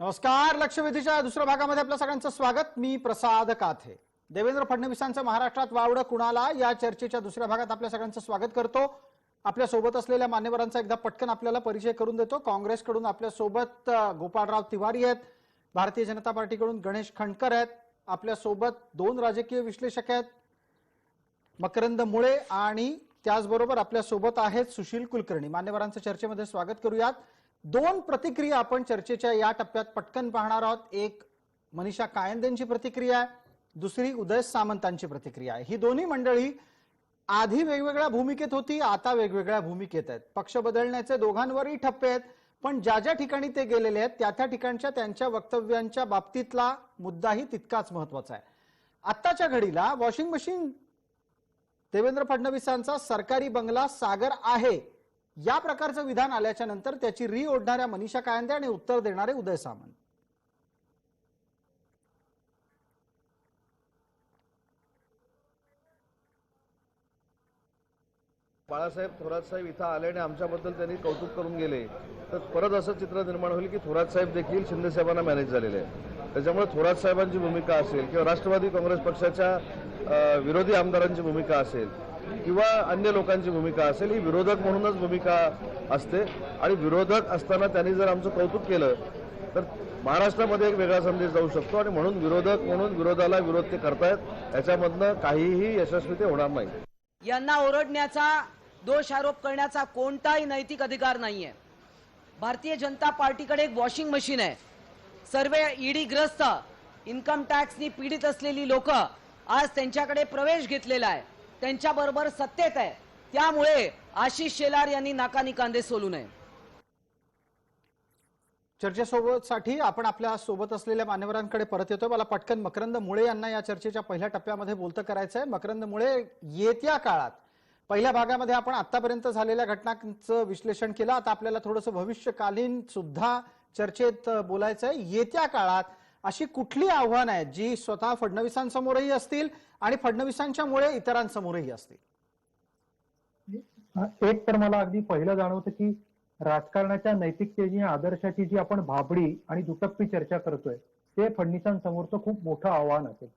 नमस्कार. लक्षवेधीच्या दुसऱ्या भागामध्ये आपल्या सगळ्यांचं स्वागत. मी प्रसाद काथे. देवेंद्र फडणवीसांचं महाराष्ट्रात वावडं कुणाला या चर्चेच्या दुसऱ्या भागात आपल्या सगळ्यांचं स्वागत करतो. आपल्या सोबत असलेल्या मान्यवरांचा एकदा पटकन आपल्याला परिचय करून देतो. काँग्रेसकडून आपल्या सोबत गोपाळराव तिवारी आहेत, भारतीय जनता पार्टीकडून गणेश खंडकर आहेत, आपल्या सोबत दोन राजकीय विश्लेषक आहेत, मकरंद मुळे, आणि त्याचबरोबर आपल्या सोबत आहेत सुशील कुलकर्णी. मान्यवरांचं चर्चेमध्ये स्वागत करूयात. दोन प्रतिक्रिया आपण चर्चेच्या या टप्प्यात पटकन पाहणार आहोत. एक मनीषा कायंदेंची प्रतिक्रिया आहे, दुसरी उदय सामंतांची प्रतिक्रिया आहे. ही दोन्ही मंडळी आधी वेगवेगळ्या भूमिकेत होती, आता वेगवेगळ्या भूमिकेत आहेत. पक्ष बदलण्याचे दोघांवरही ठप्पे आहेत, पण ज्या ज्या ठिकाणी ते गेलेले आहेत त्या ठिकाणच्या त्यांच्या वक्तव्यांच्या बाबतीतला मुद्दाही तितकाच महत्वाचा आहे. आत्ताच्या घडीला वॉशिंग मशीन देवेंद्र फडणवीसांचा सरकारी बंगला सागर आहे या प्रकारचं विधान आल्याच्या नंतर त्याची री ओढणाऱ्या मनीषा कायंदे आणि उत्तर देणारे उदय सामंत. बाळासाहेब थोरात साहेब इथं आले आणि आमच्याबद्दल त्यांनी कौतुक करून गेले, तर परत असं चित्र निर्माण होईल की थोरात साहेब देखील शिंदे साहेबांना मॅनेज झालेले आहे. त्याच्यामुळे थोरात साहेबांची भूमिका असेल किंवा राष्ट्रवादी काँग्रेस पक्षाच्या विरोधी आमदारांची भूमिका असेल किंवा अन्य लोकांची भूमिका असेल, ही विरोधक म्हणूनच भूमिका असते. आणि विरोधक असताना त्यांनी जर आमचं कौतुक केलं तर महाराष्ट्रामध्ये एक वेगळा संदेश जाऊ शकतो. आणि म्हणून विरोधक म्हणून विरोधाला विरोध ते करतायत, याच्यामधनं काहीही यशस्वी ते होणार नाही. यांना ओरडण्याचा, दोष आरोप करण्याचा कोणताही नैतिक अधिकार नाहीये. भारतीय जनता पार्टीकडे एक वॉशिंग मशीन आहे. सर्व ईडी ग्रस्त, इन्कम टॅक्सनी पीडित असलेली लोक आज त्यांच्याकडे प्रवेश घेतलेला आहे, त्यांच्याबरोबर सत्तेत आहे. त्यामुळे आशिष शेलार यांनी नाकानी कांदे सोलू नये. चर्चेसाठी आपण आपल्या सोबत असलेल्या मान्यवरांकडे परत येतोय. मला पटकन मकरंद मुळे यांना या चर्चेच्या पहिल्या टप्प्यामध्ये बोलतं करायचं आहे. मकरंद मुळे, येत्या काळात पहिल्या भागामध्ये आपण आतापर्यंत झालेल्या घटनांचं विश्लेषण केलं, आता आपल्याला थोडंसं भविष्यकालीन सुद्धा चर्चेत बोलायचं आहे. येत्या काळात अशी कुठली आव्हानं आहेत जी स्वतः फडणवीसांसमोरही असतील आणि फडणवीसांच्यामुळे इतरांसमोरही असतील? एक तर मला अगदी पहिलं जाणवतं की राजकारणाच्या नैतिकतेची, आदर्शाची जी आपण भाबडी आणि दुटप्पी चर्चा करतोय, ते फडणवीसांसमोरचं खूप मोठं आव्हान असेल.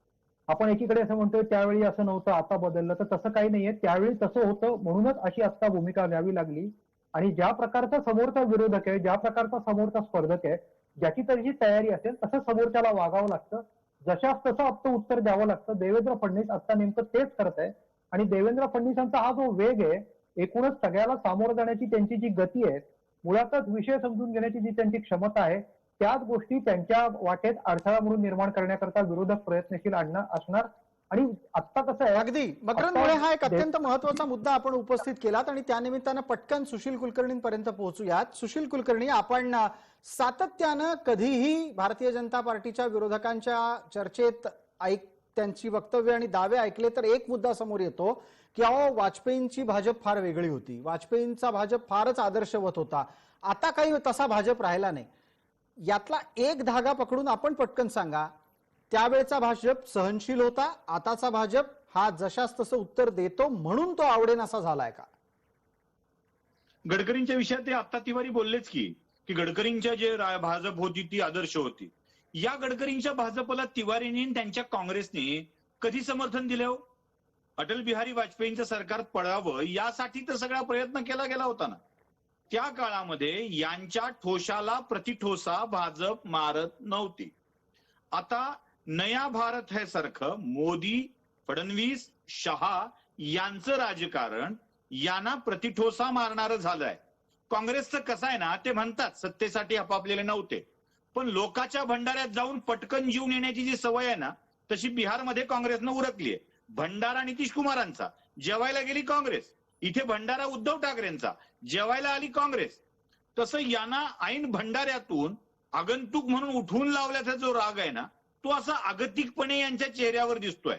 आपण एकीकडे असं म्हणतोय त्यावेळी असं नव्हतं, आता बदललं, तर तसं काही नाहीये. त्यावेळी तसं होतं म्हणूनच अशी आता भूमिका घ्यावी लागली. आणि ज्या प्रकारचा समोरचा विरोधक आहे, ज्या प्रकारचा समोरचा स्पर्धक आहे, ज्याची तशी तयारी असेल तसं समोरच्याला वागावं लागतं, जशास तसं आपलं उत्तर द्यावं लागतं. देवेंद्र फडणवीस आता नेमकं तेच करत आहे. आणि देवेंद्र फडणवीसांचा हा जो वेग आहे, एकूणच सगळ्याला सामोरं जाण्याची त्यांची जी गती आहे, मुळातच विषय समजून घेण्याची जी त्यांची क्षमता आहे, त्याच गोष्टी त्यांच्या वाटेत अडथळा म्हणून निर्माण करण्याकरता विरोधक प्रयत्नशील असणार. आणि आता कसं आहे, अगदी मकरंद मुळे, हा एक अत्यंत महत्वाचा मुद्दा आपण उपस्थित केलात आणि त्यानिमित्तानं पटकन सुशील कुलकर्णींपर्यंत पोहोचूयात. सुशील कुलकर्णी, आपण सातत्यानं कधीही भारतीय जनता पार्टीच्या विरोधकांच्या चर्चेत त्यांची वक्तव्य आणि दावे ऐकले तर एक मुद्दा समोर येतो की अहो, वाजपेयींची भाजप फार वेगळी होती, वाजपेयींचा भाजप फारच आदर्शवत होता, आता काही तसा भाजप राहिला नाही. यातला एक धागा पकडून आपण पटकन सांगा, त्यावेळचा भाजप सहनशील होता, आताचा भाजप हा जशास तसं उत्तर देतो म्हणून तो आवडेन असा झालाय का? गडकरींच्या विषयात ते आता तिवारी बोललेच की गडकरींच्या जे भाजप होती ती आदर्श होती. या गडकरींच्या भाजपला तिवारींनी त्यांच्या काँग्रेसने कधी समर्थन दिले हो? अटल बिहारी वाजपेयींचं सरकार पडावं यासाठी तर सगळा प्रयत्न केला गेला होता ना. त्या काळामध्ये यांच्या ठोशाला प्रतिठोसा भाजप मारत नव्हती. आता नया भारत है सारखं मोदी, फडणवीस, शहा यांचं राजकारण यांना प्रतिठोसा मारणारं झालंय. काँग्रेसचं कसं आहे ना, ते म्हणतात सत्तेसाठी आपापलेले नव्हते, पण लोकांच्या भंडाऱ्यात जाऊन पटकन जीवन येण्याची जी सवय आहे ना, तशी बिहारमध्ये काँग्रेसनं उरकलीय. भंडारा नितीश कुमारांचा, जेवायला गेली काँग्रेस. इथे भंडारा उद्धव ठाकरेंचा, जेवायला आली काँग्रेस. तसं यांना ऐन भंडाऱ्यातून आगंतुक म्हणून उठवून लावल्याचा जो राग आहे ना, तो असा आगतिकपणे यांच्या चेहऱ्यावर दिसतोय.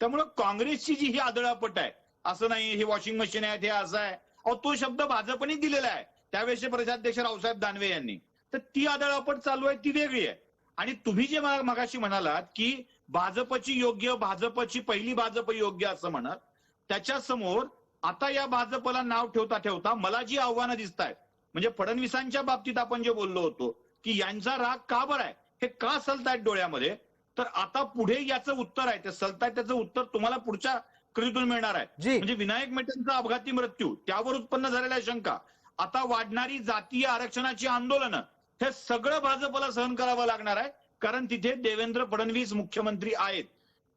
त्यामुळे काँग्रेसची जी ही आदळापट आहे, असं नाही हे वॉशिंग मशीन आहे, हे असं आहे, अहो तो शब्द भाजपने दिलेला आहे त्यावेळेचे प्रदेशाध्यक्ष रावसाहेब दानवे यांनी. तर ती आदळापट चालू आहे, ती वेगळी आहे. आणि तुम्ही जे मगाशी म्हणालात की भाजपची योग्य, भाजपची पहिली भाजप योग्य असं म्हणत, त्याच्या समोर आता या भाजपला नाव ठेवता ठेवता मला जी आव्हानं दिसत आहेत, म्हणजे फडणवीसांच्या बाबतीत आपण जे बोललो होतो की यांचा राग का बरं आहे, हे का सलतायत डोळ्यामध्ये. तर आता पुढे याचं उत्तर आहे, ते सलतायत त्याचं उत्तर तुम्हाला पुढच्या कृतीतून मिळणार आहे. जी. म्हणजे विनायक मेटेंचा अपघाती मृत्यू, त्यावर उत्पन्न झालेल्या शंका, आता वाढणारी जातीय आरक्षणाची आंदोलनं, हे सगळं भाजपला सहन करावं लागणार आहे. कारण तिथे देवेंद्र फडणवीस मुख्यमंत्री आहेत.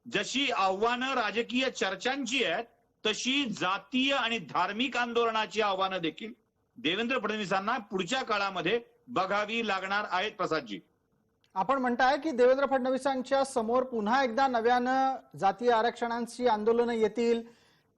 जशी आव्हानं राजकीय चर्चांची आहेत, तशी जातीय आणि धार्मिक आंदोलनाची आव्हानं देखील देवेंद्र फडणवीसांना पुढच्या काळामध्ये बघावी लागणार आहेत. प्रसादजी, आपण म्हणताय की देवेंद्र फडणवीसांच्या समोर पुन्हा एकदा नव्यानं जातीय आरक्षणांची आंदोलनं येतील,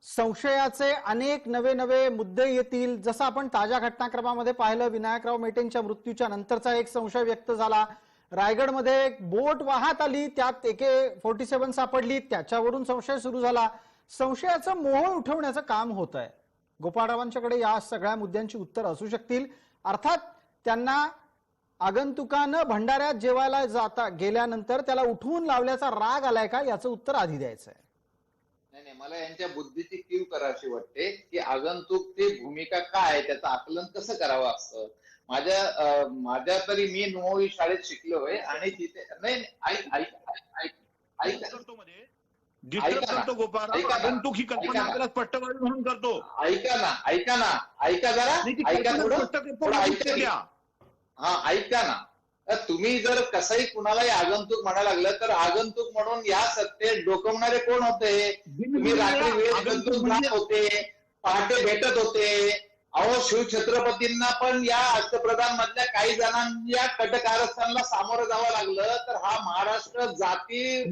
संशयाचे अनेक नवे नवे मुद्दे येतील. जसं आपण ताज्या घटनाक्रमामध्ये पाहिलं, विनायकराव मेटेंच्या मृत्यूच्या नंतरचा एक संशय व्यक्त झाला. रायगडमध्ये एक बोट वाहत आली, त्यात AK-47 सापडली, त्याच्यावरून संशय सुरू झाला. संशयाचं मोह उठवण्याचं काम होत आहे. गोपाळरावांच्याकडे या सगळ्या मुद्द्यांची उत्तर असू शकतील. अर्थात त्यांना आगंतुकानं भंडाऱ्यात जेवायला गेल्यानंतर त्याला उठवून लावल्याचा राग आलाय का, याचं उत्तर आधी द्यायचं आहे. नाही, मला यांच्या बुद्धीची कीव करावी वाटते की आगंतुक ती भूमिका काय, त्याचं आकलन कसं करावं असतं. माझ्या तरी मी 9वी शाळेत शिकलोय आणि तिथे नाही करतो गोपाळराव, आगंतुक ही कल्पना आपल्याला स्पष्टपणे म्हणून करतो. ऐका जरा, ऐका ना. तुम्ही जर कसंही कुणालाही आगंतुक म्हणायला लागलं तर आगंतुक म्हणून या सत्तेत डोकवणारे कोण होते? तुम्ही रात्री वेळ होते, पहाटे भेटत होते. अहो, शिवछत्रपतींना पण या अष्टप्रधान मधल्या काही जणांच्या कटकारस्थानला सामोरं जावं लागलं. तर हा महाराष्ट्र जाती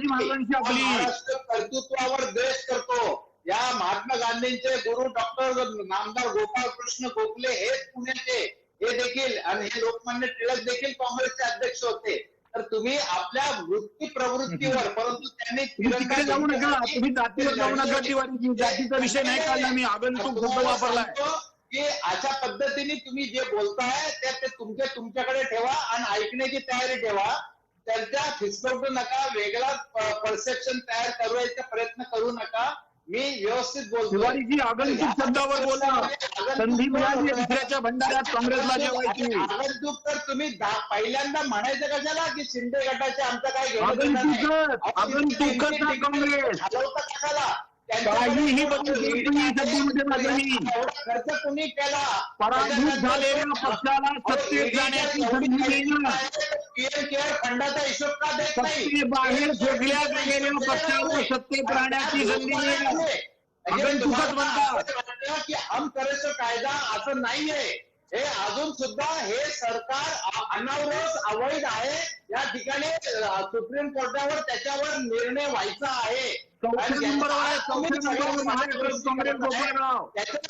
महाराष्ट्र कर्तृत्वावर द्वेष करतो. या महात्मा गांधींचे गुरु डॉक्टर नामदार गोपाळकृष्ण गोखले हेच पुण्याचे, हे देखील, आणि हे लोकमान्य टिळक देखील काँग्रेसचे अध्यक्ष होते. तर तुम्ही आपल्या वृत्ती प्रवृत्तीवर, परंतु त्यांनी तिकडे जाऊ नका, तुम्ही जातीवर जाऊ नका. जातीचा विषय नाही काढला मी, आगंतुक शब्द वापरलाय की अशा पद्धतीने तुम्ही जे बोलताय ते तुमच्याकडे ठेवा आणि ऐकण्याची तयारी ठेवा. त्यांच्या फिसकटू नका, वेगळा परसेप्शन तयार करायचा प्रयत्न करू नका. मी व्यवस्थित बोलतो. शिवाजीजी, आगंतुक शब्दावर बोला. संधी मिळाली दुसऱ्याच्या भंडाऱ्यात काँग्रेसला जेवायची. आगंतुक तर तुम्ही पहिल्यांदा म्हणायचं कशाला की शिंदे गटाचे आमचं काय आगंतुकच काँग्रेस कशाला? काहीही खर्च कुणी केला? पराभूत झालेल्या पक्षाला सत्तेत जाण्याची संधी देणं, केअर फंडाचा हिशोब का देत नाही? सत्तेबाहेर फेकल्या गेलेल्या पक्षाला सत्तेत राहण्याची संधी देणं आगंतुकच म्हणतात. की हम करेचं कायदा असं नाहीये. हे अजून सुद्धा हे सरकार अनावरोस अवैध आहे. या ठिकाणी सुप्रीम कोर्टावर त्याच्यावर निर्णय व्हायचा आहे. काँग्रेस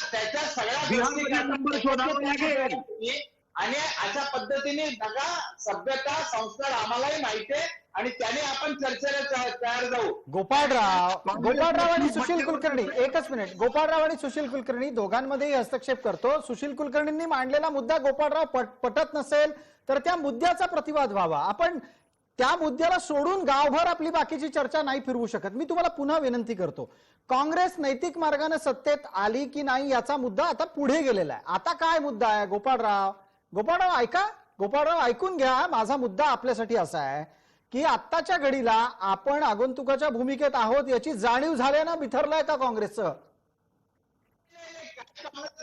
त्याच्या सगळ्या बिहारचा नंबर शोधावा लागेल. आणि अशा पद्धतीने बघा, सभ्यता संस्कार आम्हालाही माहिती आहे आणि त्याने आपण चर्चेला तयार जाऊ. गोपाळराव आणि सुशील कुलकर्णी, एकच मिनिट. गोपाळराव आणि सुशील कुलकर्णी दोघांमध्येही हस्तक्षेप करतो. सुशील कुलकर्णींनी मांडलेला मुद्दा गोपाळराव पटत नसेल तर त्या मुद्द्याचा प्रतिवाद व्हावा. आपण त्या मुद्द्याला सोडून गावभर आपली बाकीची चर्चा नाही फिरवू शकत. मी तुम्हाला पुन्हा विनंती करतो, काँग्रेस नैतिक मार्गाने सत्तेत आली की नाही याचा मुद्दा आता पुढे गेलेला आहे. आता काय मुद्दा आहे? गोपाळराव ऐका, गोपाळराव ऐकून घ्या. माझा मुद्दा आपल्यासाठी असा आहे की आत्ताच्या घडीला आपण आगंतुकाच्या भूमिकेत आहोत याची जाणीव झाल्यानं बिथरलाय का काँग्रेसचं?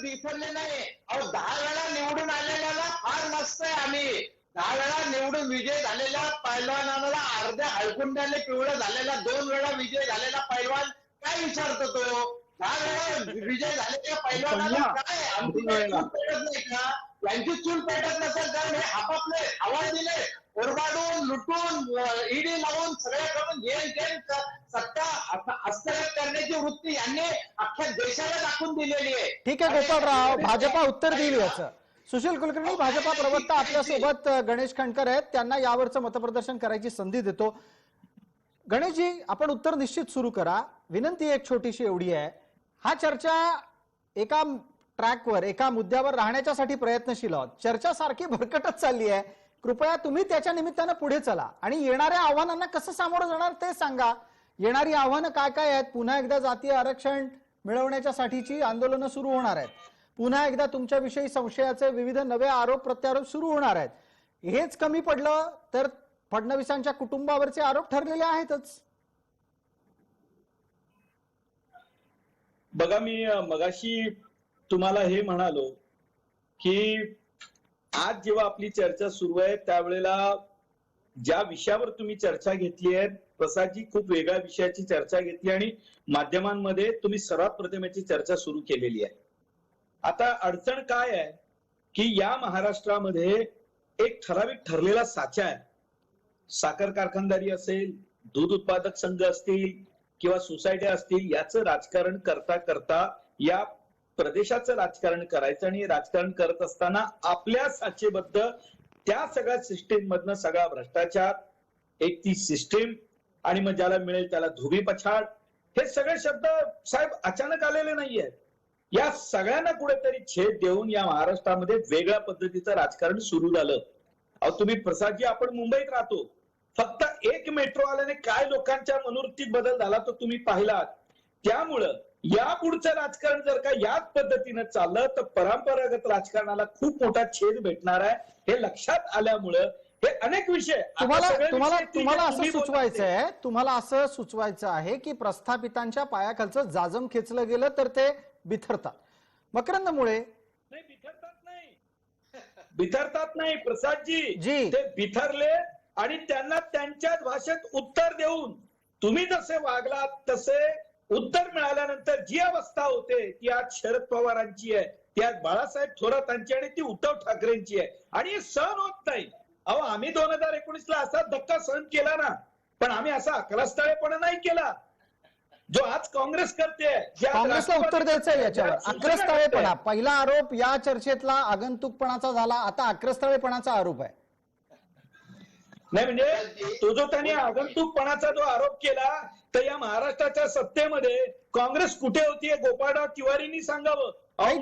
बिथरले नाही. अहो, 10 वेळा निवडून आलेल्याला फार मस्त आहे. आम्ही 10 वेळा निवडून विजय झालेल्या पैलवानाला अर्ध्या हळकुंड्याने पिवळं झालेला, 2 वेळा विजय झालेला पैलवान काय विचारतो तो? 10 वेळा विजय झालेल्या पैलवानाला काय आमची पेटत नाही का? यांची चूल पेटत नसेल कारण हे आपापले आवाज दिले, ओरबाडून, लुटून, ईडी लावून, सगळ्या करून घेऊन सत्ता हस्तगत करण्याची वृत्ती यांनी अख्ख्या देशाला दाखवून दिलेली आहे. ठीक आहे गोपाळराव, भाजपा उत्तर देईल याचं. सुशील कुलकर्णी, भाजपा प्रवक्ता आपल्यासोबत गणेश खंडकर आहेत, त्यांना यावरचं मतप्रदर्शन करायची संधी देतो. गणेशजी, आपण उत्तर निश्चित सुरू करा. विनंती एक छोटीशी एवढी आहे, हा चर्चा एका ट्रॅकवर, एका मुद्द्यावर राहण्याच्यासाठी प्रयत्नशील आहोत. चर्चा सारखी भरकटच चालली आहे. कृपया तुम्ही त्याच्या निमित्तानं पुढे चला आणि येणाऱ्या आव्हानांना कसं सामोरं जाणार ते सांगा. येणारी आव्हानं काय काय आहेत? पुन्हा एकदा जातीय आरक्षण मिळवण्याच्यासाठीची आंदोलनं सुरू होणार आहेत. पुन्हा एकदा तुमच्याविषयी संशयाचे विविध नवे आरोप प्रत्यारोप सुरू होणार आहेत. हेच कमी पडलं तर फडणवीसांच्या कुटुंबावरचे आरोप ठरलेले आहेतच. बघा, मी मगाशी तुम्हाला हे म्हणालो की आज जेव्हा आपली चर्चा सुरू आहे त्यावेळेला ज्या विषयावर तुम्ही चर्चा घेतली आहे, प्रसादजी खूप वेगळ्या विषयाची चर्चा घेतली आणि माध्यमांमध्ये तुम्ही सर्वात प्रथम याची चर्चा सुरू केलेली आहे. आता अडचण काय आहे की या महाराष्ट्रामध्ये एक ठराविक ठरलेला साचा आहे. साखर कारखानदारी असेल, दूध उत्पादक संघ असतील किंवा सोसायट्या असतील, याचं राजकारण करता करता या प्रदेशाचं राजकारण करायचं आणि राजकारण करत असताना आपल्या साचेबद्ध त्या सगळ्या सिस्टीम मधनं सगळा भ्रष्टाचार, एक ती सिस्टीम आणि मग ज्याला मिळेल त्याला धोबी पछाड, हे सगळे शब्द साहेब अचानक आलेले नाहीयेत. या सगळ्यांना कुठेतरी छेद देऊन या महाराष्ट्रामध्ये वेगळ्या पद्धतीचं राजकारण सुरू झालं. अहो तुम्ही प्रसादजी, आपण मुंबईत राहतो, फक्त एक मेट्रो आल्याने काय लोकांच्या मनोवृत्तीत बदल झाला तो तुम्ही पाहिलात. त्यामुळं या पुढचं राजकारण जर का याच पद्धतीनं चाललं तर परंपरागत राजकारणाला खूप मोठा छेद भेटणार आहे. हे लक्षात आल्यामुळं हे अनेक विषय तुम्हाला असं सुचवायचं आहे की प्रस्थापितांच्या पायाखालचं जाजम खेचलं गेलं तर ते बिथरतात. मकरंदमुळे बिथरतात नाही प्रसादजी, ते बिथरले आणि त्यांना त्यांच्याच भाषेत उत्तर देऊन तुम्ही जसे वागलात तसे उत्तर मिळाल्यानंतर जी अवस्था होते ती आज शरद पवारांची आहे, ती आज बाळासाहेब थोरातांची आणि ती उद्धव ठाकरेंची आहे. आणि हे सहन होत नाही. अहो आम्ही 2019ला असा धक्का सहन केला ना, पण आम्ही असा अकरास्थळेपणा नाही केला जो आज काँग्रेस करते. काँग्रेसला उत्तर द्यायचंय याच्यावर. अक्रस्थळेपणा पहिला आरोप या चर्चेतला आगंतुकपणाचा झाला, आता अक्रस्थळेपणाचा आरोप आहे. नाही म्हणजे तो जो त्यांनी आगंतुकपणाचा जो आरोप केला तर या महाराष्ट्राच्या सत्तेमध्ये काँग्रेस कुठे होती हे गोपाळराव तिवारींनी सांगावं.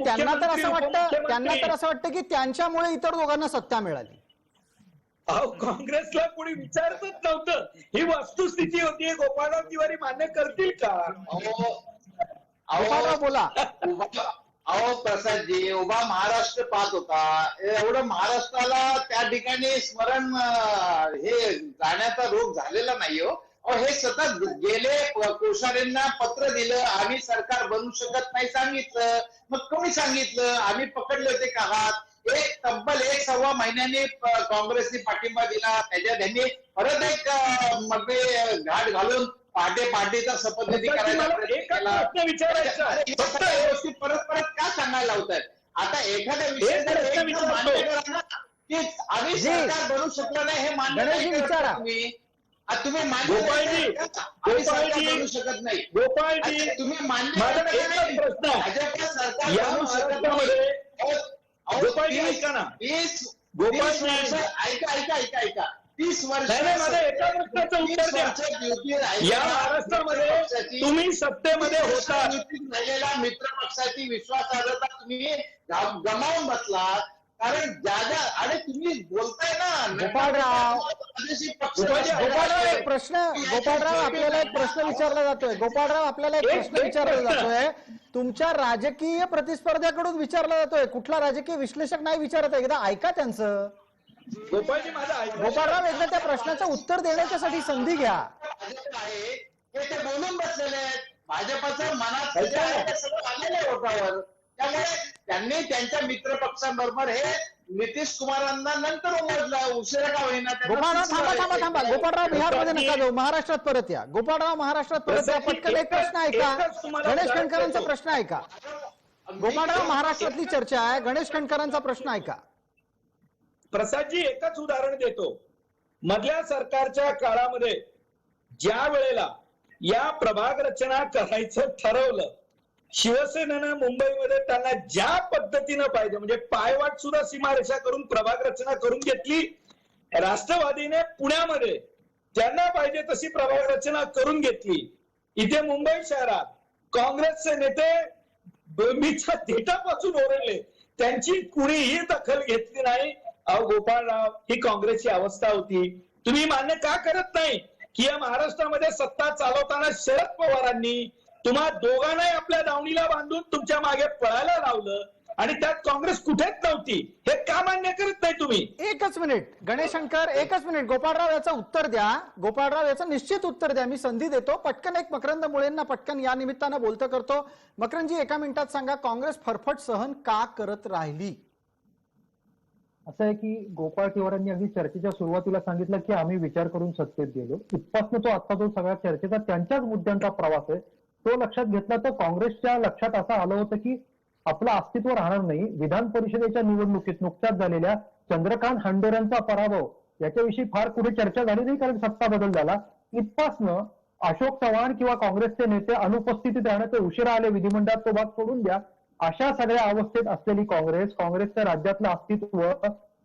त्यांना तर असं वाटतं की त्यांच्यामुळे इतर दोघांना सत्ता मिळाली. अहो काँग्रेसला कोणी विचारतच नव्हतं. ही वस्तुस्थिती होती. गोपाळराव तिवारी मान्य करतील का? गोपाळराव बोला. अहो प्रसादजी, उभा महाराष्ट्र पाहत होता. एवढं महाराष्ट्राला त्या ठिकाणी स्मरण हे जाण्याचा रोग झालेला नाही हो. हे सतत गेले कोश्यारींना पत्र दिलं, आम्ही सरकार बनवू शकत नाही सांगितलं. मग कोणी सांगितलं? आम्ही पकडले होते का हात? एक तब्बल 1-1.25 महिन्यांनी काँग्रेसने पाठिंबा दिला. त्याच्यात त्यांनी परत एक मध्ये घाट घालून पहाटेचा शपथविधी करायला गोष्टी परत का सांगायला लावतायत? आता एखाद्या विषय की आम्ही सरकार बनवू शकलो नाही हे मान्य तुम्ही मान्य बनू शकत नाही. तुम्ही मान्य भाजप सरकार बनवू शकत नाही. ऐका 30 वर्ष या महाराष्ट्रामध्ये तुम्ही सत्तेमध्ये होता, राहिलेला मित्र पक्षाची विश्वासार्हता तुम्ही गमावून बसलात. कारण ज्या आणि तुम्ही बोलताय ना गोपाळराव आपल्याला एक प्रश्न विचारला जातोय. तुमच्या राजकीय प्रतिस्पर्ध्याकडून विचारला जातोय, कुठला राजकीय विश्लेषक नाही विचारत. एकदा ऐका त्यांचं. गोपाळराव, एकदा त्या प्रश्नाचं उत्तर देण्याच्यासाठी संधी घ्या. ते बोलून बसलेले आहेत. भाजपचं मनात आलेलं आहे ओठावर. त्यामुळे त्यांनी त्यांच्या मित्र पक्षांबरोबर हे नितीश कुमारांना नंतर उमजलं, उशिरा का होईना. गोपाळराव थांबा. गोपाळराव बिहारमध्ये नका जाऊ, महाराष्ट्रात परत या. गोपाळराव महाराष्ट्रात परत या. पटकन एक प्रश्न ऐका. गणेश खंडकरांचा प्रश्न ऐका. गोपाळराव, महाराष्ट्रातली चर्चा आहे, गणेश खंडकरांचा प्रश्न ऐका. प्रसादजी, एकच उदाहरण देतो. मधल्या सरकारच्या काळामध्ये ज्या वेळेला या प्रभाग रचना करायचं ठरवलं, शिवसेनेनं मुंबईमध्ये त्यांना ज्या पद्धतीनं पाहिजे म्हणजे पायवाट सुद्धा सीमारेषा करून प्रभाग रचना करून घेतली. राष्ट्रवादीने पुण्यामध्ये ज्यांना पाहिजे तशी प्रभाग रचना करून घेतली. इथे मुंबई शहरात काँग्रेसचे नेते बेंबीच्या देठापासून ओरडले, त्यांची कुणीही दखल घेतली नाही. अहो गोपाळराव, ही काँग्रेसची अवस्था होती. तुम्ही मान्य का करत नाही की या महाराष्ट्रामध्ये सत्ता चालवताना शरद पवारांनी तुम्हा दोघांनाही आपल्या दावणीला बांधून तुमच्या मागे पळायला लावलं आणि त्यात काँग्रेस कुठेच नव्हती. हे का मान्य करत नाही तुम्ही? एकच मिनिट गणेश शंकर, एकच मिनिट. गोपाळराव याचं उत्तर द्या. गोपाळराव याचं निश्चित उत्तर द्या. मी संधी देतो. पटकन एक मकरंद मुळेंना पटकन या निमित्तानं बोलतं करतो. मकरंदजी, एका मिनिटात सांगा, काँग्रेस फरफट सहन का करत राहिली? असं आहे की गोपाळ तिवारांनी अगदी चर्चेच्या सुरुवातीला सांगितलं की आम्ही विचार करून सत्तेत गेलो. इथपासून तो आता जो सगळ्या चर्चेचा त्यांच्याच मुद्द्यांचा प्रवास आहे तो लक्षात घेतला तर काँग्रेसच्या लक्षात असं आलं होतं की आपलं अस्तित्व राहणार नाही. विधान परिषदेच्या निवडणुकीत नुकत्याच झालेल्या चंद्रकांत हंडेरांचा पराभव याच्याविषयी फार पुढे चर्चा झाली नाही, कारण सत्ता बदल झाला. इथपासनं अशोक चव्हाण किंवा काँग्रेसचे नेते अनुपस्थितीत राहण्याचे उशिरा आले विधिमंडळात तो भाग सोडून द्या. अशा सगळ्या अवस्थेत असलेली काँग्रेसचं राज्यातलं अस्तित्व,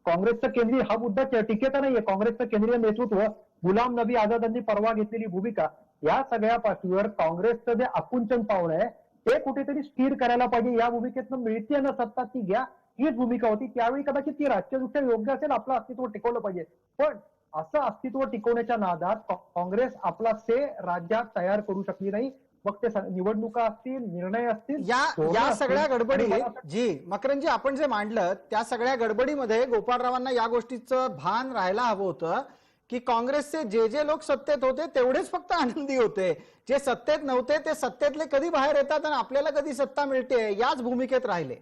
काँग्रेसचं केंद्रीय, हा मुद्दा टीकेचा नाहीये, काँग्रेसचं केंद्रीय नेतृत्व, गुलाम नबी आझादांनी परवा घेतलेली भूमिका, या सगळ्या पातळीवर काँग्रेसचं जे आकुंचन पावलं आहे ते कुठेतरी स्थिर करायला पाहिजे. या भूमिकेतनं मिळते ना सत्ता ती घ्या, हीच भूमिका होती. त्यावेळी कदाचित ती राजकीयदृष्ट्या योग्य असेल, आपलं अस्तित्व टिकवलं पाहिजे. पण असं अस्तित्व टिकवण्याच्या नादात काँग्रेस आपला से राज्यात तयार करू शकली नाही. मग ते निवडणुका असतील, निर्णय असतील, या सगळ्या गडबडी जी मकरंदजी आपण जे मांडलं त्या सगळ्या गडबडीमध्ये गोपाळरावांना या गोष्टीचं भान राहायला हवं होतं की काँग्रेसचे जे लोक सत्तेत होते तेवढेच फक्त आनंदी होते, जे सत्तेत नव्हते ते सत्तेतले कधी बाहेर येतात आणि आपल्याला कधी सत्ता मिळते याच भूमिकेत राहिले.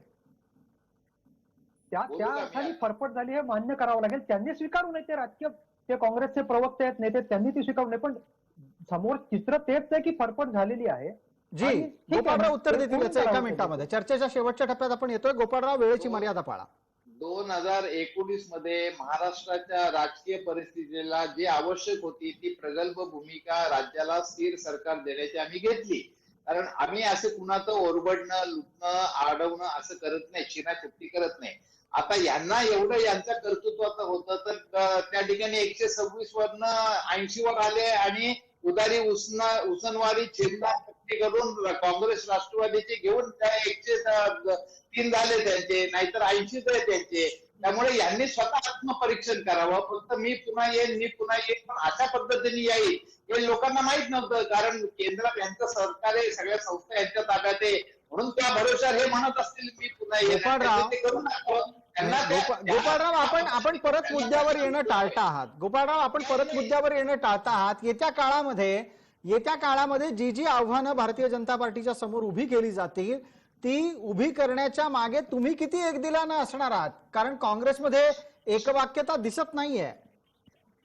त्या अर्थाने फरफट झाली हे मान्य करावं लागेल. त्यांनी स्वीकारू नये, ते राजकीय, ते काँग्रेसचे प्रवक्ते आहेत, नेते, त्यांनी ती स्वीकारू नये. पण समोर चित्र तेच आहे की फरफट झालेली आहे. जी गोपाळराव उत्तर देतील याचं एका मिनिटामध्ये. चर्चेच्या शेवटच्या टप्प्यात आपण येतोय. गोपाळराव, वेळेची मर्यादा पाळा. 2019 मध्ये महाराष्ट्राच्या राजकीय परिस्थितीला जी आवश्यक होती ती प्रगल्भ भूमिका राज्याला स्थिर सरकार देण्याची आम्ही घेतली. कारण आम्ही असं कुणाचं ओरबडणं, लुटणं, आडवणं असं करत नाही, शिनाचुट्टी करत नाही. आता यांना एवढं यांच्या कर्तृत्वाचं होतं तर त्या ठिकाणी 126 वरनं 80 वर आले आणि उदारी उसनवारी चिंता करून काँग्रेस राष्ट्रवादीचे घेऊन त्या 103 झाले त्यांचे, नाहीतर 80 आहे त्यांचे. त्यामुळे यांनी स्वतः आत्मपरीक्षण करावं. फक्त मी पुन्हा येईन पण अशा पद्धतीने येईल हे लोकांना माहित नव्हतं, कारण केंद्रात यांचं सरकार आहे, सगळ्या संस्था यांच्या ताब्यात आहे, म्हणून त्या भरोशावर हे म्हणत असतील मी पुन्हा येईन. गोपाळराव, आपण परत मुद्द्यावर येणं टाळता आहात. गोपाळराव, आपण परत मुद्द्यावर येणं टाळता आहात. येत्या काळामध्ये जी आव्हानं भारतीय जनता पार्टीच्या समोर उभी केली जातील ती उभी करण्याच्या मागे तुम्ही किती एकदिलानं असणार आहात? कारण काँग्रेसमध्ये एकवाक्यता दिसत नाहीये.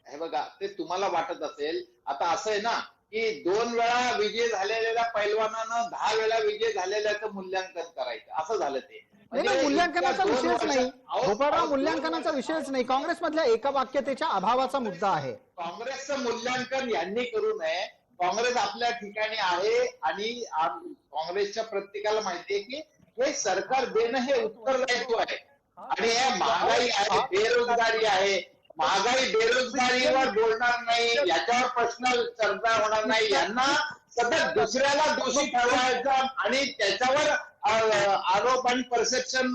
हे बघा, ते तुम्हाला वाटत असेल. आता असं आहे ना की 2 वेळा विजय झालेल्या पैलवानानं 10 वेळा विजय झालेल्याचं मूल्यांकन करायचं, असं झालं ते. नाही, मूल्यांकनाचा विषयच नाही गोपाळराव, मूल्यांकनाचा विषयच नाही. काँग्रेसमधल्या एकवाक्यतेच्या अभावाचा मुद्दा आहे. काँग्रेसचं मूल्यांकन यांनी करू नये. काँग्रेस आपल्या ठिकाणी आहे आणि काँग्रेसच्या प्रत्येकाला माहिती आहे की हे सरकार देणं हे उत्तरदायित्व आहे. आणि हे महागाई आहे, बेरोजगारी आहे. महागाई बेरोजगारीवर बोलणार नाही, याच्यावर प्रश्न चर्चा होणार नाही. यांना सतत दुसऱ्याला दोषी ठरवायचं आणि त्याच्यावर आरोप आणि परसेप्शन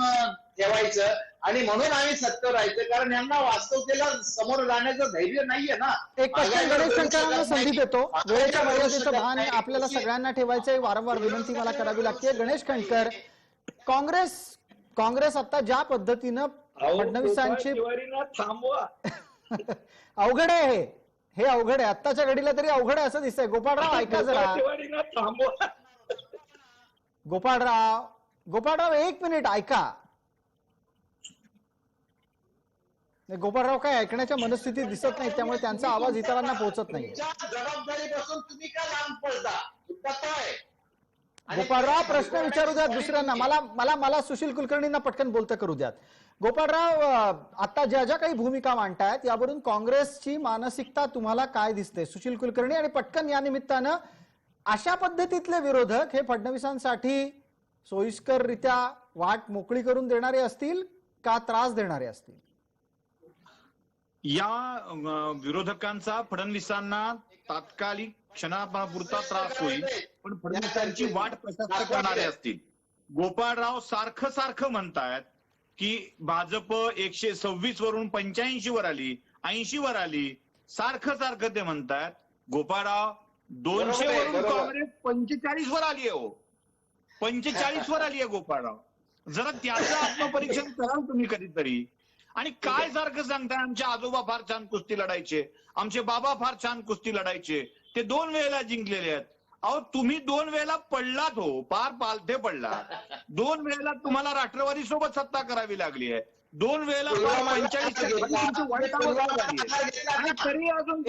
ठेवायचं आणि म्हणून आम्ही सत्तेवर राहायचं, कारण यांना वास्तवतेला समोर जाण्याचं धैर्य नाहीये ना. एक प्रश्न गणेश शंकरांना संधी देतो. वेळेच्या मर्यादेचं भान आपल्याला सगळ्यांना ठेवायचंय. वारंवार विनंती मला करावी लागते. गणेश शंकर, काँग्रेस आता ज्या पद्धतीनं फडणवीसांची थांबवा अवघड आहे, हे अवघड आहे. आत्ताच्या घडीला तरी अवघड आहे असं दिसतंय. गोपाळराव, ऐका जरा. थांबवा गोपाळराव 1 मिनिट ऐका. गोपाळराव काय ऐकण्याच्या मनस्थितीत दिसत नाही, त्यामुळे त्यांचा आवाज इतरांना पोहोचत नाही. जबाबदारीपासून तुम्ही काय लांब पडता? गोपाळराव, प्रश्न विचारू द्यात दुसऱ्यांना. मला सुशील कुलकर्णींना पटकन बोलतं करू द्यात. गोपाळराव, आता ज्या काही भूमिका मांडतायत यावरून काँग्रेसची मानसिकता तुम्हाला काय दिसते? सुशील कुलकर्णी, आणि पटकन या निमित्तानं अशा पद्धतीतले विरोधक हे फडणवीसांसाठी सोयीस्कररित्या वाट मोकळी करून देणारे असतील का त्रास देणारे असतील? या विरोधकांचा फडणवीसांना तात्कालिक क्षणापुरता त्रास होईल, पण फडणवीसांची वाट प्रशस्त करणारे असतील. गोपाळराव सारखं म्हणतायत की भाजप 126 वरून 85 वर आली, 80 वर आली. सारखं ते म्हणतायत. गोपाळराव, 200 वरून काँग्रेस 45 वर आली आहे. 45 वर आली आहे गोपाळराव. जरा त्याचं आत्मपरीक्षण कराल तुम्ही कधीतरी. आणि काय सारखं सांगताय आमचे आजोबा फार छान कुस्ती लढायचे, आमचे बाबा फार छान कुस्ती लढायचे, ते 2 वेळेला जिंकलेले आहेत. अहो तुम्ही 2 वेळेला पडलात हो, फार पालथे पडला. 2 वेळेला तुम्हाला राष्ट्रवादी सोबत सत्ता करावी लागली आहे. 2 वेळेला 45 वाईट अवस्था झाली आहे. आणि तरी अजून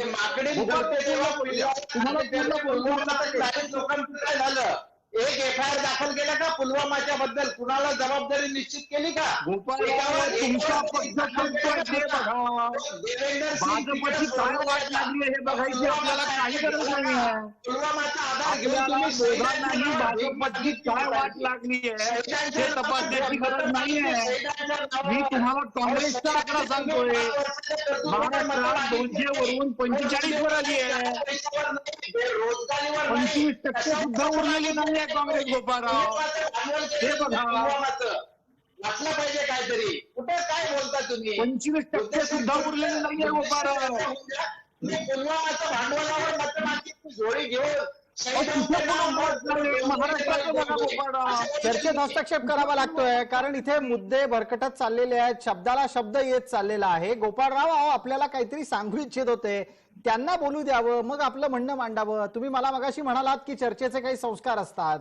लोकांचं काय झालं? एक FIR दाखल केला का पुलवामाच्या बद्दल? कुणाला जबाबदारी निश्चित केली का? तुमचा पक्ष करतोय ते बघा. भाजपची काय वाट लागली आहे हे बघायची आपल्याला काही गरज नाही आहे. आपल्याला दोघांनाही भाजपची काय वाट लागली आहे हे तपासण्याची गरज नाही आहे. मी तुम्हाला काँग्रेसचा आकडा सांगतोय. महाराष्ट्रात 200 वरून 45 वर आली आहे. 25% सुद्धा उरलेली नाही आहे काँग्रेस गोपाळराव. हे बघा, वाटलं पाहिजे काहीतरी. कुठे काय बोलता तुम्ही? 25% सुद्धा उरलेली नाहीये गोपाळराव. पुलवामाच्या भांडवलावर मतदानाची जोडी घेऊन महाराष्ट्राचं बघा गोपाळराव. चर्चेत हस्तक्षेप करावा लागतोय कारण इथे मुद्दे भरकटत चाललेले आहेत, शब्दाला शब्द येत चाललेला आहे. गोपाळराव अहो आपल्याला काहीतरी सांगू इच्छित होते, त्यांना बोलू द्यावं, मग आपलं म्हणणं मांडावं. तुम्ही मला मगाशी म्हणालात की चर्चेचे काही संस्कार असतात.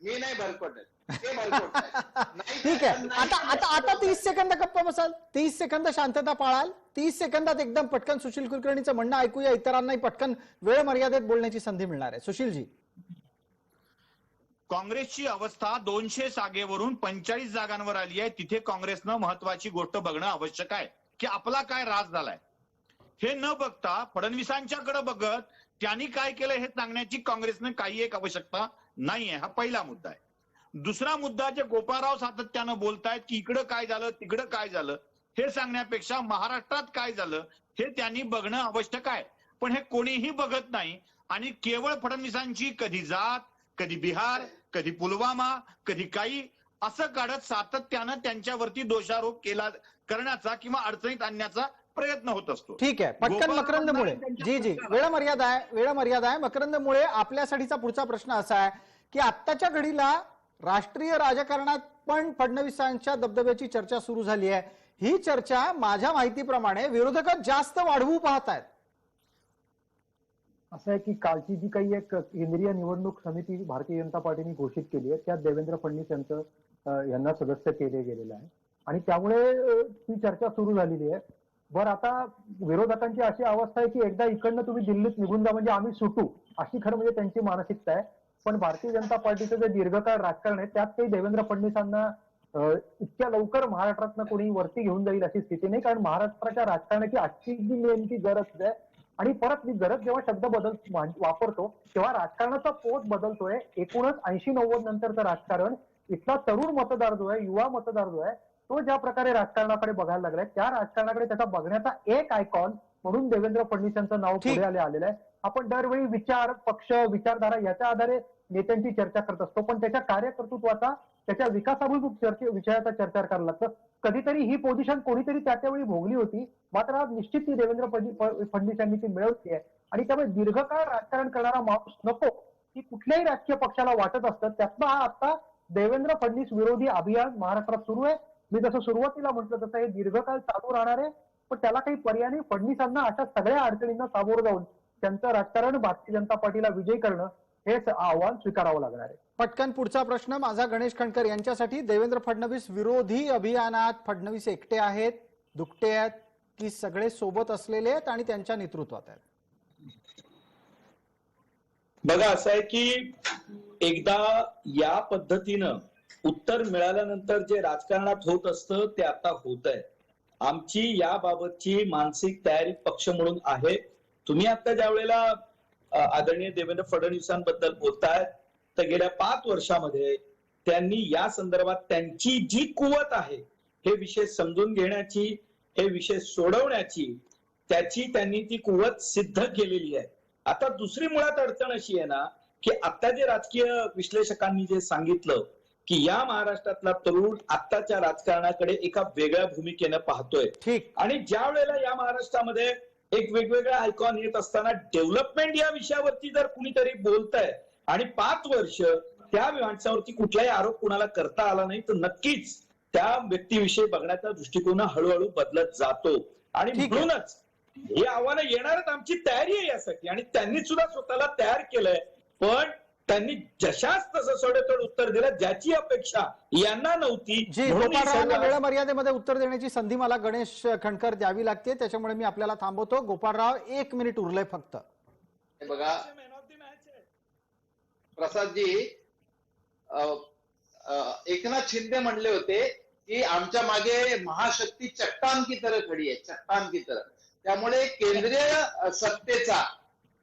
मी नाही भरकटत. ठीक आहे, आता 30 सेकंद गप्प बसाल, 30 सेकंद शांतता पाळाल, 30 सेकंदात एकदम पटकन सुशील कुलकर्णीचं म्हणणं ऐकूया, इतरांनाही पटकन वेळ मर्यादेत बोलण्याची संधी मिळणार आहे. सुशीलजी, काँग्रेसची अवस्था 200 जागेवरून 45 जागांवर आली आहे. तिथे काँग्रेसनं महत्वाची गोष्ट बघणं आवश्यक आहे की आपला काय राज झालाय. हे न बघता फडणवीसांच्याकडे बघत त्यांनी काय केलं हे सांगण्याची काँग्रेसने काही एक आवश्यकता नाहीये. हा पहिला मुद्दा आहे. दुसरा मुद्दा, जे गोपाळराव सातत्यानं बोलतायत की इकडं काय झालं तिकडं काय झालं, हे सांगण्यापेक्षा महाराष्ट्रात काय झालं हे त्यांनी बघणं आवश्यक आहे. पण हे कोणीही बघत नाही आणि केवळ फडणवीसांची कधी जात, कधी बिहार, कधी पुलवामा, कधी काही असं काढत सातत्यानं त्यांच्यावरती दोषारोप करण्याचा किंवा अडचणीत आणण्याचा प्रयत्न होत असतो. ठीक आहे, पटकन मकरंद मुळे. जी वेळ मर्यादा आहे. मकरंद मुळे, आपल्यासाठीचा पुढचा प्रश्न असा आहे की आत्ताच्या घडीला राष्ट्रीय राजकारणात पण फडणवीसांच्या दबदब्याची चर्चा सुरू झाली आहे. ही चर्चा माझ्या माहितीप्रमाणे विरोधक जास्त वाढवू पाहतायत. असं आहे की कालची जी काही एक केंद्रीय निवडणूक समिती भारतीय जनता पार्टीने घोषित केली आहे त्यात देवेंद्र फडणवीस यांना सदस्य केले गेलेलं आहे आणि त्यामुळे ती चर्चा सुरू झालेली आहे. बरं, आता विरोधकांची अशी अवस्था आहे की एकदा इकडनं तुम्ही दिल्लीत निघून जा म्हणजे आम्ही सुटू, अशी खरं म्हणजे त्यांची मानसिकता आहे. पण भारतीय जनता पार्टीचं जे दीर्घकाळ राजकारण आहे त्यात काही देवेंद्र फडणवीसांना इतक्या लवकर महाराष्ट्रातनं कोणी वरती घेऊन जाईल अशी स्थिती नाही. कारण महाराष्ट्राच्या राजकारणाची आजची जी नेमकी गरज आहे आणि परत मी गरज जेव्हा शब्द वापरतो तेव्हा राजकारणाचा पोत बदलतोय. एकूणच 80-90 नंतरचं राजकारण, इथला तरुण मतदार जो आहे, युवा मतदार जो आहे, तो ज्या प्रकारे राजकारणाकडे बघायला लागलाय त्या राजकारणाकडे त्याचा बघण्याचा एक आयकॉन म्हणून देवेंद्र फडणवीस यांचं नाव पुढे आलेलं आहे. आपण दरवेळी विचार, पक्ष, विचारधारा याच्या आधारे नेत्यांची चर्चा करत असतो, पण त्याच्या कार्यकर्तृत्वाचा, त्याच्या विकासाभिमुख विषयाचा चर्चा करायला लागतं. कधीतरी ही पोझिशन कोणीतरी त्यावेळी भोगली होती, मात्र आज निश्चित ती देवेंद्र फडणवीस यांनी ती मिळवली आहे. आणि त्यामुळे दीर्घकाळ राजकारण करणारा माणूस नको ही कुठल्याही राजकीय पक्षाला वाटत असतं. त्यातनं हा आता देवेंद्र फडणवीस विरोधी अभियान महाराष्ट्रात सुरू आहे. मी जसं सुरुवातीला म्हटलं तसं हे दीर्घकाळ चालू राहणार आहे, पण त्याला काही पर्याय नाही. फडणवीसांना अशा सगळ्या अडचणींना सामोरं जाऊन त्यांचं राजकारण भारतीय जनता पार्टीला विजयी करणं हेच आव्हान स्वीकारावं लागणार आहे. पटकन पुढचा प्रश्न माझा गणेश खंडकर यांच्यासाठी. देवेंद्र फडणवीस विरोधी अभियानात फडणवीस एकटे आहेत, दुकटे आहेत की सगळे सोबत असलेले आहेत आणि त्यांच्या नेतृत्वात आहेत? बघा, असं आहे की एकदा या पद्धतीनं उत्तर मिळाल्यानंतर जे राजकारणात होत असतं ते आता होत आहे. आमची याबाबतची मानसिक तयारी पक्ष म्हणून आहे. तुम्ही आता ज्या वेळेला आदरणीय देवेंद्र फडणवीसांबद्दल बोलतायत तर गेल्या 5 वर्षामध्ये त्यांनी या संदर्भात त्यांची जी कुवत आहे हे विषय समजून घेण्याची, हे विषय सोडवण्याची, त्याची त्यांनी ती कुवत सिद्ध केलेली आहे. आता दुसरी मुळात अडचण अशी आहे ना की आता जे राजकीय विश्लेषकांनी जे सांगितलं की या महाराष्ट्रातला तरुण आत्ताच्या राजकारणाकडे एका वेगळ्या भूमिकेनं पाहतोय आणि ज्या वेळेला या महाराष्ट्रामध्ये एक वेगवेगळा आयकॉन येत असताना डेव्हलपमेंट या विषयावरती जर कुणीतरी बोलतंय आणि 5 वर्ष त्या माणसावरती कुठलाही आरोप कुणाला करता आला नाही, तर नक्कीच त्या व्यक्तीविषयी बघण्याचा दृष्टिकोन हळूहळू बदलत जातो. आणि ठीक आहे. म्हणूनच हे आव्हानं येणारच, आमची तयारी आहे यासाठी, आणि त्यांनी सुद्धा स्वतःला तयार केलंय. पण त्यांनी जशाच तसं सडेतोड उत्तर दिलं, ज्याची अपेक्षा यांना नव्हती. जी, म्हणून ही गोपाळरावांना सगळं- वेळ मर्यादेमध्ये उत्तर देण्याची संधी मला गणेश खंडकर द्यावी लागते, त्याच्यामुळे मी आपल्याला थांबवतो. गोपाळराव, 1 मिनिट उरलंय फक्त. हे बघा प्रसादजी, एकनाथ शिंदे म्हणले होते की आमच्या मागे महाशक्ती चट्टान की तरह खडी आहे, चट्टान की तरह. त्यामुळे केंद्रीय सत्तेचा,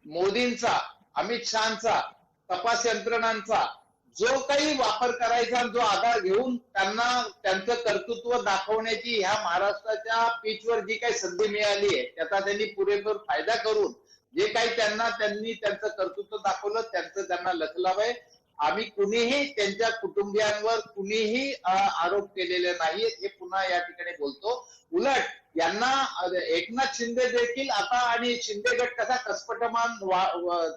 मोदींचा, अमित शहाचा, तपास यंत्रणांचा जो काही वापर करायचा, जो आधार घेऊन त्यांना त्यांचं कर्तृत्व दाखवण्याची ह्या महाराष्ट्राच्या पिचवर जी काही संधी मिळाली आहे, त्याचा त्यांनी पुरेपूर फायदा करून जे काही त्यांनी त्यांचं कर्तृत्व दाखवलं, त्यांचं त्यांना लखलावंय. आम्ही कुणीही त्यांच्या कुटुंबियांवर कुणीही आरोप केलेले नाहीत, हे पुन्हा या ठिकाणी बोलतो. उलट यांना एकनाथ शिंदे देखील आता, आणि शिंदे गट कसा कसपटमान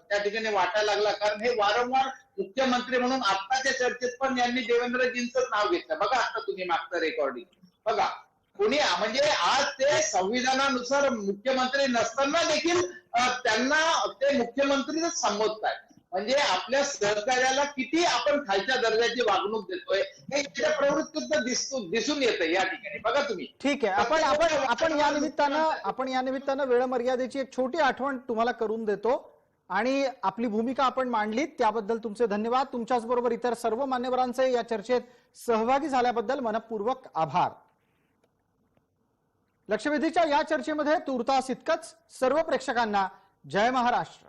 त्या ठिकाणी वाटायला लागला, कारण हे वारंवार मुख्यमंत्री म्हणून आत्ताच्या चर्चेत पण यांनी देवेंद्रजींचं नाव घेतलं. बघा आता तुम्ही मागचं रेकॉर्डिंग बघा. कुणी म्हणजे आज ते संविधानानुसार मुख्यमंत्री नसताना देखील त्यांना ते मुख्यमंत्रीच संबोधतायत. म्हणजे आपल्या सहकार्याला किती आपण खालच्या दर्जाची वागणूक देतोय हे त्याच्या प्रवृत्तीत दिसून येतं या ठिकाणी. बघा तुम्ही. ठीक आहे, आपण या निमित्तानं वेळ मर्यादेची एक छोटी आठवण तुम्हाला करून देतो, आणि आपली भूमिका आपण मांडलीत त्याबद्दल तुमचे धन्यवाद. तुमच्याच बरोबर इतर सर्व मान्यवरांचे या चर्चेत सहभागी झाल्याबद्दल मनपूर्वक आभार. लक्षवेधीच्या या चर्चेमध्ये तूर्तास इतकंच. सर्व प्रेक्षकांना जय महाराष्ट्र.